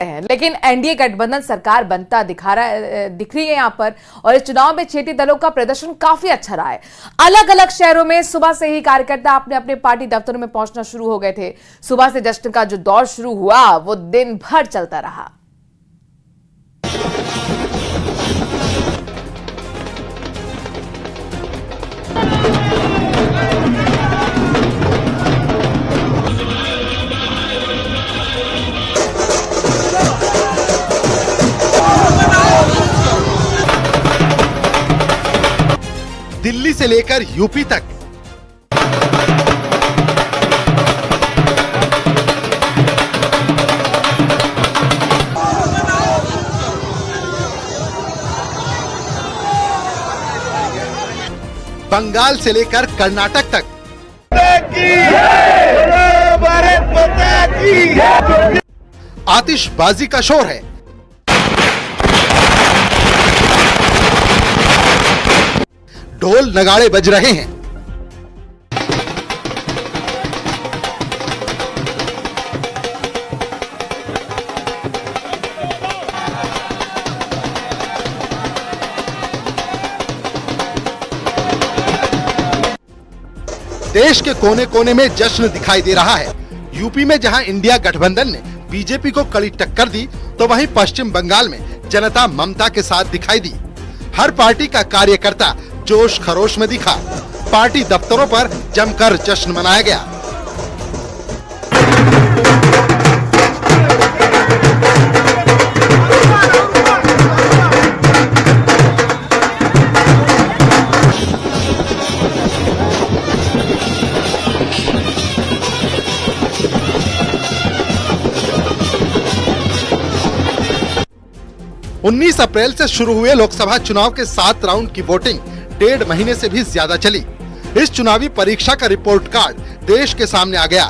हैं, लेकिन एनडीए गठबंधन सरकार बनता दिख रही है यहाँ पर। और इस चुनाव में क्षेत्रीय दलों का प्रदर्शन काफी अच्छा रहा है। अलग अलग शहरों में सुबह से ही कार्यकर्ता अपने अपने पार्टी दफ्तरों में पहुंचना शुरू हो गए थे। सुबह से जश्न का जो दौर शुरू हुआ वो दिन भर चलता रहा। दिल्ली से लेकर यूपी तक बंगाल से लेकर कर्नाटक तक आतिशबाजी का शोर है। ढोल नगाड़े बज रहे हैं। देश के कोने कोने में जश्न दिखाई दे रहा है। यूपी में जहां इंडिया गठबंधन ने बीजेपी को कड़ी टक्कर दी, तो वहीं पश्चिम बंगाल में जनता ममता के साथ दिखाई दी। हर पार्टी का कार्यकर्ता जोश खरोश में दिखा। पार्टी दफ्तरों पर जमकर जश्न मनाया गया। उन्नीस अप्रैल से शुरू हुए लोकसभा चुनाव के 7 राउंड की वोटिंग 1.5 महीने से भी ज्यादा चली। इस चुनावी परीक्षा का रिपोर्ट कार्ड देश के सामने आ गया।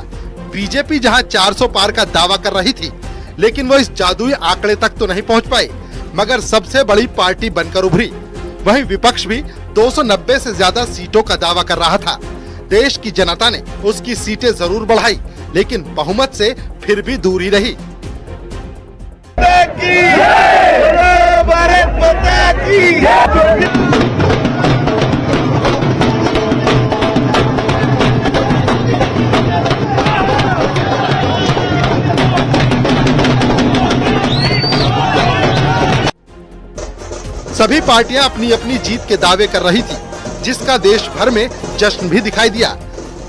बीजेपी जहां 400 पार का दावा कर रही थी, लेकिन वो इस जादुई आंकड़े तक तो नहीं पहुंच पाई, मगर सबसे बड़ी पार्टी बनकर उभरी। वहीं विपक्ष भी 290 से ज्यादा सीटों का दावा कर रहा था। देश की जनता ने उसकी सीटें जरूर बढ़ाई, लेकिन बहुमत से फिर भी दूर ही रही। सभी पार्टियां अपनी अपनी जीत के दावे कर रही थी, जिसका देश भर में जश्न भी दिखाई दिया।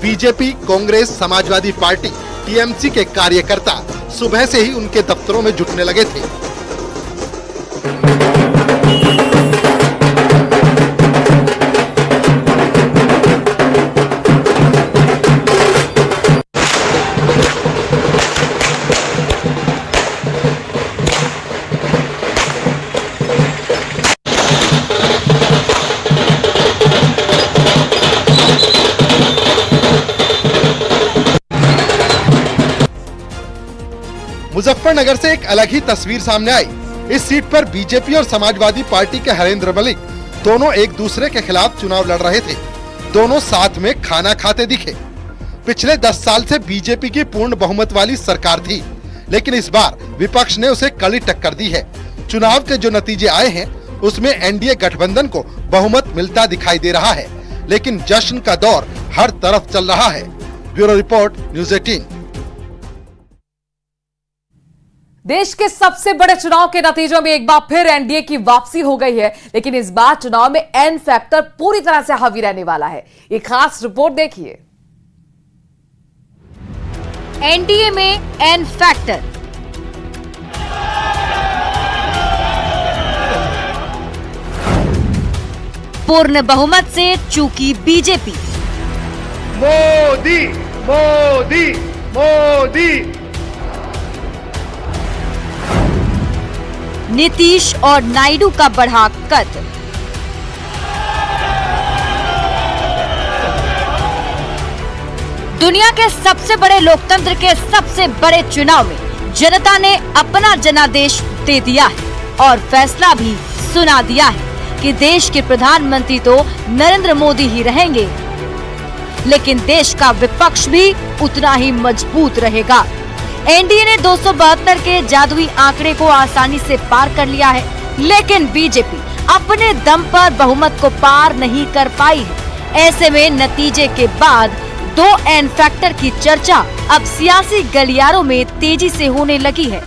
BJP, Congress, Samajwadi party, TMC के कार्यकर्ता सुबह से ही उनके दफ्तरों में जुटने लगे थे। मुजफ्फरनगर से एक अलग ही तस्वीर सामने आई। इस सीट पर बीजेपी और समाजवादी पार्टी के हरेंद्र मलिक दोनों एक दूसरे के खिलाफ चुनाव लड़ रहे थे। दोनों साथ में खाना खाते दिखे। पिछले 10 साल से बीजेपी की पूर्ण बहुमत वाली सरकार थी, लेकिन इस बार विपक्ष ने उसे कड़ी टक्कर दी है। चुनाव के जो नतीजे आए हैं, उसमें एनडीए गठबंधन को बहुमत मिलता दिखाई दे रहा है, लेकिन जश्न का दौर हर तरफ चल रहा है। Bureau report, news 18। देश के सबसे बड़े चुनाव के नतीजों में एक बार फिर एनडीए की वापसी हो गई है, लेकिन इस बार चुनाव में एन फैक्टर पूरी तरह से हावी रहने वाला है। एक खास रिपोर्ट देखिए। एनडीए में एन फैक्टर। पूर्ण बहुमत से चूकी बीजेपी। मोदी मोदी मोदी। नीतीश और नायडू का बढ़ा कद। दुनिया के सबसे बड़े लोकतंत्र के सबसे बड़े चुनाव में जनता ने अपना जनादेश दे दिया है और फैसला भी सुना दिया है कि देश के प्रधानमंत्री तो नरेंद्र मोदी ही रहेंगे, लेकिन देश का विपक्ष भी उतना ही मजबूत रहेगा। एनडीए ने 272 के जादुई आंकड़े को आसानी से पार कर लिया है, लेकिन बीजेपी अपने दम पर बहुमत को पार नहीं कर पाई है। ऐसे में नतीजे के बाद 2 एन फैक्टर की चर्चा अब सियासी गलियारों में तेजी से होने लगी है।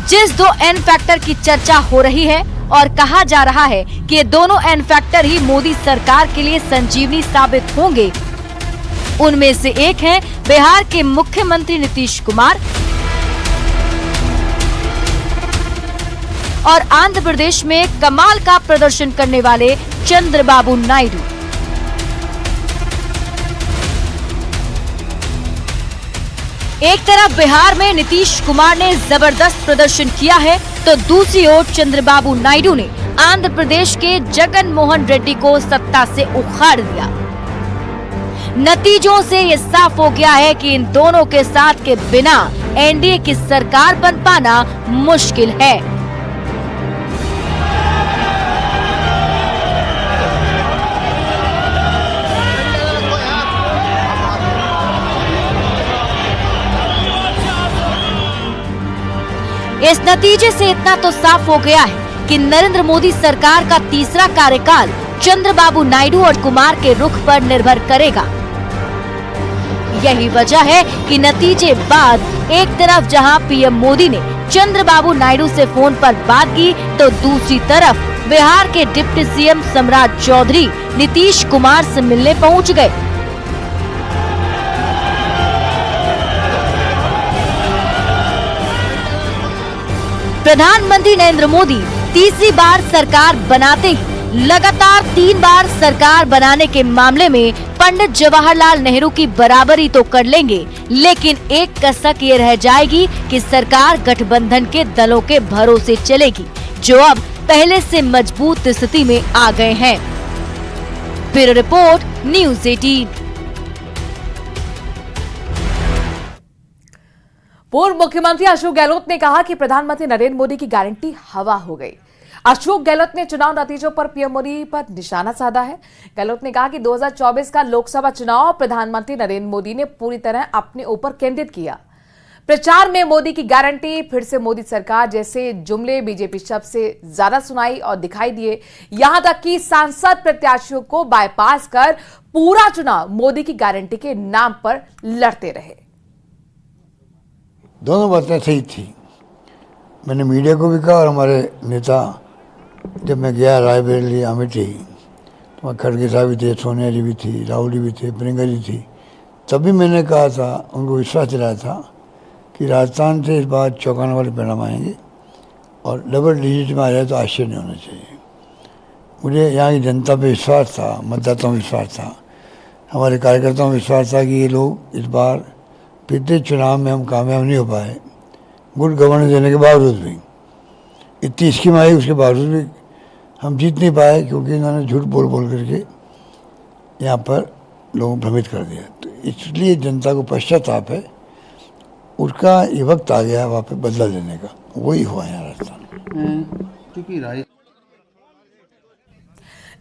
जिस 2 एन फैक्टर की चर्चा हो रही है और कहा जा रहा है कि ये दोनों एन फैक्टर ही मोदी सरकार के लिए संजीवनी साबित होंगे, उनमें से एक है बिहार के मुख्यमंत्री नीतीश कुमार और आंध्र प्रदेश में कमाल का प्रदर्शन करने वाले चंद्रबाबू नायडू। एक तरफ बिहार में नीतीश कुमार ने जबरदस्त प्रदर्शन किया है, तो दूसरी ओर चंद्रबाबू नायडू ने आंध्र प्रदेश के जगन मोहन रेड्डी को सत्ता से उखाड़ दिया। नतीजों से ये साफ हो गया है कि इन दोनों के साथ के बिना एनडीए की सरकार बन पाना मुश्किल है। इस नतीजे से इतना तो साफ हो गया है कि नरेंद्र मोदी सरकार का तीसरा कार्यकाल चंद्रबाबू नायडू और कुमार के रुख पर निर्भर करेगा। यही वजह है कि नतीजे बाद एक तरफ जहां पीएम मोदी ने चंद्रबाबू नायडू से फोन पर बात की, तो दूसरी तरफ बिहार के डिप्टी सीएम सम्राट चौधरी नीतीश कुमार से मिलने पहुंच गए। प्रधानमंत्री नरेंद्र मोदी तीसरी बार सरकार बनाते ही लगातार 3 बार सरकार बनाने के मामले में पंडित जवाहरलाल नेहरू की बराबरी तो कर लेंगे, लेकिन एक कसक ये रह जाएगी कि सरकार गठबंधन के दलों के भरोसे चलेगी, जो अब पहले से मजबूत स्थिति में आ गए हैं। Bureau report, news 18। पूर्व मुख्यमंत्री अशोक गहलोत ने कहा कि प्रधानमंत्री नरेंद्र मोदी की गारंटी हवा हो गई। अशोक गहलोत ने चुनाव नतीजों पर पीएम मोदी पर निशाना साधा है। गहलोत ने कहा कि 2024 का लोकसभा चुनाव प्रधानमंत्री नरेंद्र मोदी ने पूरी तरह अपने ऊपर केंद्रित किया। प्रचार में मोदी की गारंटी, फिर से मोदी सरकार जैसे जुमले बीजेपी शब्द से ज्यादा सुनाई और दिखाई दिए। यहां तक कि सांसद प्रत्याशियों को बाईपास कर पूरा चुनाव मोदी की गारंटी के नाम पर लड़ते रहे। दोनों बातें सही थी। मैंने मीडिया को भी कहा और हमारे नेता, जब मैं गया रायबरेली अमेठी, तो वहाँ खड़गे साहब भी थे, सोनिया जी भी थी, राहुल जी भी थे, प्रियंका जी थी, तभी मैंने कहा था, उनको विश्वास दिलाया था कि राजस्थान से इस बार चौंकाने वाले परिणाम आएंगे और डबल डिजिट में आ जाए तो आश्चर्य नहीं होना चाहिए। मुझे यहाँ की जनता पे विश्वास था, मतदाताओं में विश्वास था, हमारे कार्यकर्ताओं में विश्वास था कि ये लोग इस बार पिछले चुनाव में हम कामयाब नहीं हो पाए, गुड गवर्नेंस देने के बावजूद भी, इतनी स्कीम आई उसके बावजूद भी हम जीत नहीं पाए, क्योंकि इन्होंने झूठ बोल बोल करके यहाँ पर लोगों को भ्रमित कर दिया। तो इसलिए जनता को पश्चाताप है, उसका ये वक्त आ गया वहाँ पे बदला लेने का, वही हुआ यहाँ राजस्थान।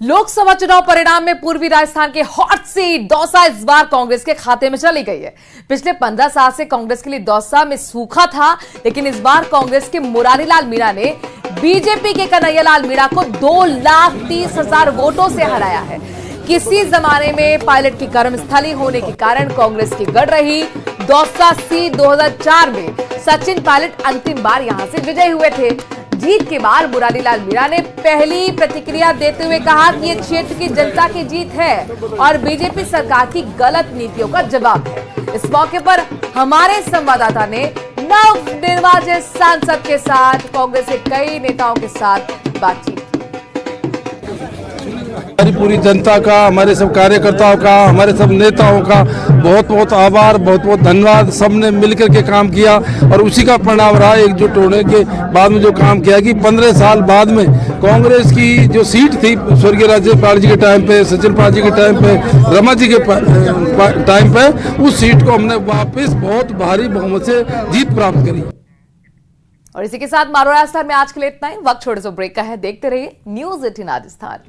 लोकसभा चुनाव परिणाम में पूर्वी राजस्थान के हॉट सीट दौसा इस बार कांग्रेस के खाते में चली गई है। पिछले 15 साल से कांग्रेस के लिए दौसा में सूखा था, लेकिन इस बार कांग्रेस के मुरारीलाल मीणा ने बीजेपी के कन्हैयालाल मीणा को 2,30,000 वोटों से हराया है। किसी जमाने में पायलट की कर्मस्थली होने के कारण कांग्रेस की गढ़ रही दौसा सीट 2004 में सचिन पायलट अंतिम बार यहां से विजयी हुए थे। जीत के बाद मुरारीलाल मीणा ने पहली प्रतिक्रिया देते हुए कहा कि ये क्षेत्र की जनता की जीत है और बीजेपी सरकार की गलत नीतियों का जवाब है। इस मौके पर हमारे संवाददाता ने नवनिर्वाचित सांसद के साथ कांग्रेस के कई नेताओं के साथ बातचीत। हमारी पूरी जनता का, हमारे सब कार्यकर्ताओं का, हमारे सब नेताओं का बहुत बहुत आभार, बहुत बहुत धन्यवाद। सबने मिलकर के काम किया और उसी का परिणाम रहा एकजुट होने के बाद में जो काम किया कि 15 साल बाद में कांग्रेस की जो सीट थी स्वर्गीय राज्यपाल जी के टाइम पे, सचिन पायलट जी के टाइम पे, रमा जी के टाइम पे, उस सीट को हमने वापस बहुत भारी बहुमत से जीत प्राप्त करी। और इसी के साथ मारो राजस्थान में आज के लिए इतना ही। वक्त छोड़े सो ब्रेक का है, देखते रहिए न्यूज़ 18 राजस्थान।